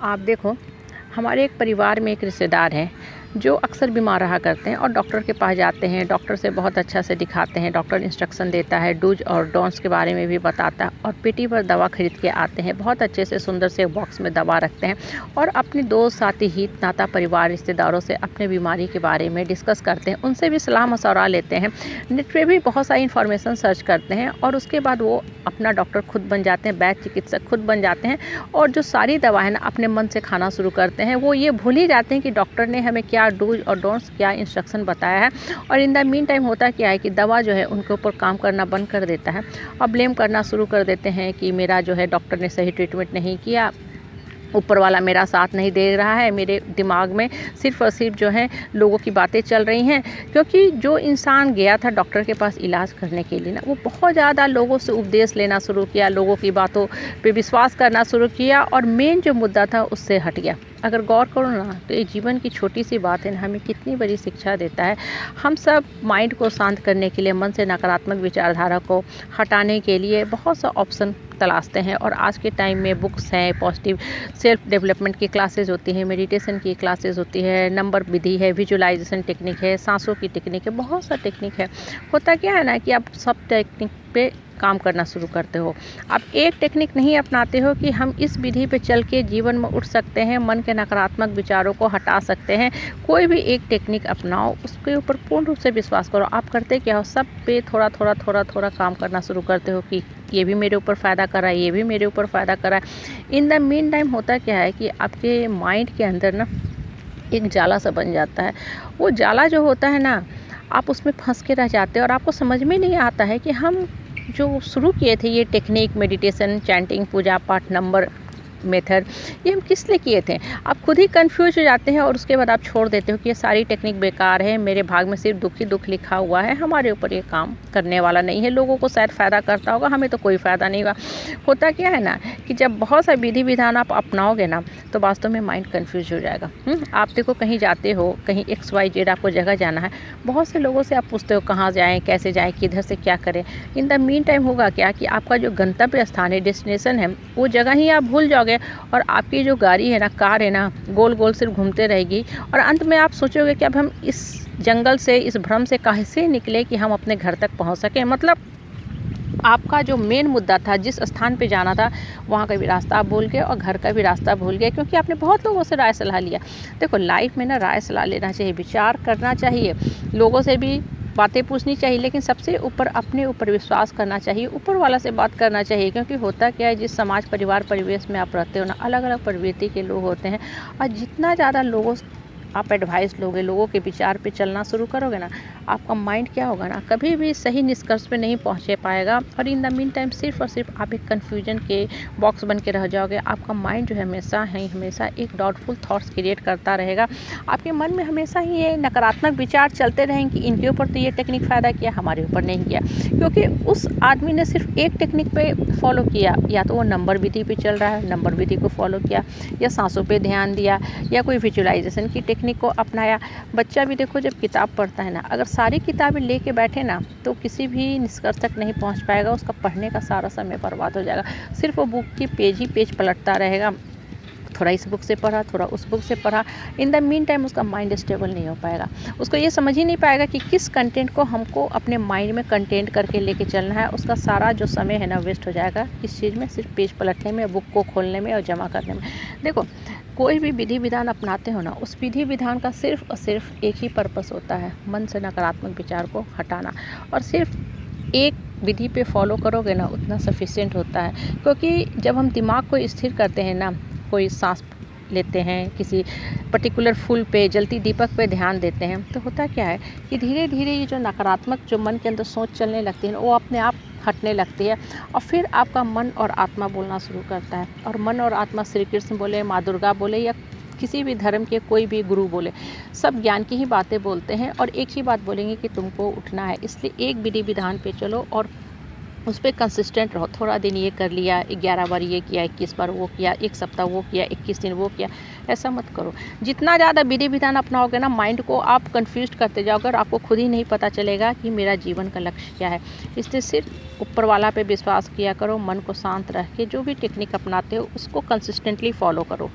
आप देखो, हमारे एक परिवार में एक रिश्तेदार हैं जो अक्सर बीमार रहा करते हैं और डॉक्टर के पास जाते हैं। डॉक्टर से बहुत अच्छा से दिखाते हैं, डॉक्टर इंस्ट्रक्शन देता है, डूज और डोंट्स के बारे में भी बताता है और पेटी पर दवा खरीद के आते हैं। बहुत अच्छे से सुंदर से बॉक्स में दवा रखते हैं और अपने दोस्त साथी हित नाता परिवार रिश्तेदारों से अपने बीमारी के बारे में डिस्कस करते हैं, उनसे भी सलाह मशवरा लेते हैं। नेट पे भी बहुत सारी इन्फॉर्मेशन सर्च करते हैं और उसके बाद वो अपना डॉक्टर खुद बन जाते हैं, वैद्य चिकित्सक खुद बन जाते हैं और जो सारी दवा है ना अपने मन से खाना शुरू करते हैं। वो ये भूल ही जाते हैं कि डॉक्टर ने हमें क्या डूज और डोंट्स क्या इंस्ट्रक्शन बताया है। और इन द मीन टाइम होता क्या है कि दवा जो है उनके ऊपर काम करना बंद कर देता है और ब्लेम करना शुरू कर देते हैं कि मेरा जो है डॉक्टर ने सही ट्रीटमेंट नहीं किया, ऊपर वाला मेरा साथ नहीं दे रहा है, मेरे दिमाग में सिर्फ़ और सिर्फ जो है लोगों की बातें चल रही हैं। क्योंकि जो इंसान गया था डॉक्टर के पास इलाज करने के लिए ना, वो बहुत ज़्यादा लोगों से उपदेश लेना शुरू किया, लोगों की बातों पे विश्वास करना शुरू किया और मेन जो मुद्दा था उससे हट गया। अगर गौर करो ना तो ये जीवन की छोटी सी बात है ना, हमें कितनी बड़ी शिक्षा देता है। हम सब माइंड को शांत करने के लिए, मन से नकारात्मक विचारधारा को हटाने के लिए बहुत सा ऑप्शन तलाशते हैं। और आज के टाइम में बुक्स हैं, पॉजिटिव सेल्फ डेवलपमेंट की क्लासेस होती हैं, मेडिटेशन की क्लासेस होती है, नंबर विधि है, विजुअलाइजेशन टेक्निक है, सांसों की टेक्निक है, बहुत सा टेक्निक है। होता क्या है ना कि आप सब टेक्निक पे काम करना शुरू करते हो। आप एक टेक्निक नहीं अपनाते हो कि हम इस विधि पे चल के जीवन में उठ सकते हैं, मन के नकारात्मक विचारों को हटा सकते हैं। कोई भी एक टेक्निक अपनाओ, उसके ऊपर पूर्ण रूप से विश्वास करो। आप करते क्या हो, सब पे थोड़ा थोड़ा काम करना शुरू करते हो कि ये भी मेरे ऊपर फ़ायदा कर रहा है, ये भी मेरे ऊपर फ़ायदा कर रहा है। इन द मीन टाइम होता क्या है कि आपके माइंड के अंदर ना एक जाला सा बन जाता है। वो जाला जो होता है ना, आप उसमें फंस के रह जाते हो और आपको समझ में नहीं आता है कि हम जो शुरू किए थे ये टेक्निक, मेडिटेशन, चैंटिंग, पूजा पाठ, नंबर मेथड, ये हम किस लिए किए थे। आप खुद ही कंफ्यूज हो जाते हैं और उसके बाद आप छोड़ देते हो कि ये सारी टेक्निक बेकार है, मेरे भाग में सिर्फ दुख ही दुख लिखा हुआ है, हमारे ऊपर ये काम करने वाला नहीं है। लोगों को शायद फ़ायदा करता होगा, हमें तो कोई फ़ायदा नहीं होगा। होता क्या है ना कि जब बहुत सा विधि विधान आप अपनाओगे ना तो वास्तव में माइंड कन्फ्यूज हो जाएगा। आप देखो, कहीं जाते हो, कहीं XYZ आपको जगह जाना है, बहुत से लोगों से आप पूछते हो कहाँ जाएँ, कैसे जाएँ, किधर से क्या करें। इन द मीन टाइम होगा क्या कि आपका जो गंतव्य स्थान है, डेस्टिनेशन है, वो जगह ही आप भूल जाओगे और आपकी जो गाड़ी है ना, कार है ना, गोल गोल सिर्फ घूमते रहेगी और अंत में आप सोचोगे कि अब हम इस जंगल से, इस भ्रम से कैसे निकले कि हम अपने घर तक पहुंच सकें। मतलब आपका जो मेन मुद्दा था, जिस स्थान पे जाना था, वहाँ का भी रास्ता आप भूल गए और घर का भी रास्ता भूल गए, क्योंकि आपने बहुत लोगों से राय सलाह लिया। देखो, लाइफ में ना राय सलाह लेना चाहिए, विचार करना चाहिए, लोगों से भी बातें पूछनी चाहिए, लेकिन सबसे ऊपर अपने ऊपर विश्वास करना चाहिए, ऊपर वाला से बात करना चाहिए। क्योंकि होता क्या है, जिस समाज परिवार परिवेश में आप रहते हो ना, अलग अलग प्रवृत्ति के लोग होते हैं और जितना ज़्यादा लोगों आप एडवाइस लोगे, लोगों के विचार पे चलना शुरू करोगे ना, आपका माइंड क्या होगा ना, कभी भी सही निष्कर्ष पे नहीं पहुंचे पाएगा और इन द मीन टाइम सिर्फ और सिर्फ आप एक कन्फ्यूजन के बॉक्स बन के रह जाओगे। आपका माइंड जो है हमेशा एक डाउटफुल थॉट्स क्रिएट करता रहेगा। आपके मन में हमेशा ही ये नकारात्मक विचार चलते रहेंगे कि इनके ऊपर तो ये टेक्निक फ़ायदा किया, हमारे ऊपर नहीं किया। क्योंकि उस आदमी ने सिर्फ एक टेक्निक पे फॉलो किया, या तो वो नंबर विधि पे चल रहा है, नंबर विधि को फॉलो किया, या सांसों पे ध्यान दिया, या कोई विजुअलाइजेशन की टेक्निक को अपनाया। बच्चा भी देखो, जब किताब पढ़ता है ना, अगर सारी किताबें लेके बैठे ना तो किसी भी निष्कर्ष तक नहीं पहुंच पाएगा, उसका पढ़ने का सारा समय बर्बाद हो जाएगा। सिर्फ वो बुक की पेज ही पेज पलटता रहेगा, थोड़ा इस बुक से पढ़ा, थोड़ा उस बुक से पढ़ा। इन द मीन टाइम उसका माइंड स्टेबल नहीं हो पाएगा, उसको ये समझ ही नहीं पाएगा कि किस कंटेंट को हमको अपने माइंड में कंटेंट करके लेके चलना है। उसका सारा जो समय है ना वेस्ट हो जाएगा किस चीज़ में, सिर्फ पेज पलटने में, बुक को खोलने में और जमा करने में। देखो, कोई भी विधि विधान अपनाते हो ना, उस विधि विधान का सिर्फ और सिर्फ एक ही पर्पस होता है, मन से नकारात्मक विचार को हटाना। और सिर्फ एक विधि पे फॉलो करोगे ना, उतना सफिशिएंट होता है। क्योंकि जब हम दिमाग को स्थिर करते हैं ना, कोई सांस लेते हैं, किसी पर्टिकुलर फूल पे, जलती दीपक पे ध्यान देते हैं, तो होता क्या है कि धीरे धीरे ये जो नकारात्मक जो मन के अंदर सोच चलने लगती है वो अपने आप हटने लगती है और फिर आपका मन और आत्मा बोलना शुरू करता है। और मन और आत्मा, श्री कृष्ण बोले, माँ दुर्गा बोले, या किसी भी धर्म के कोई भी गुरु बोले, सब ज्ञान की ही बातें बोलते हैं और एक ही बात बोलेंगे कि तुमको उठना है। इसलिए एक विधि विधान पे चलो और उस पर कंसिस्टेंट रहो। थोड़ा दिन ये कर लिया, 11 बार ये किया, 21 बार वो किया, एक सप्ताह वो किया, 21 दिन वो किया, ऐसा मत करो। जितना ज़्यादा विधि विधान अपनाओगे ना, माइंड को आप कंफ्यूज करते जाओगे और आपको खुद ही नहीं पता चलेगा कि मेरा जीवन का लक्ष्य क्या है। इसलिए सिर्फ ऊपर वाला पे विश्वास किया करो, मन को शांत रख के जो भी टेक्निक अपनाते हो उसको कंसिस्टेंटली फॉलो करो।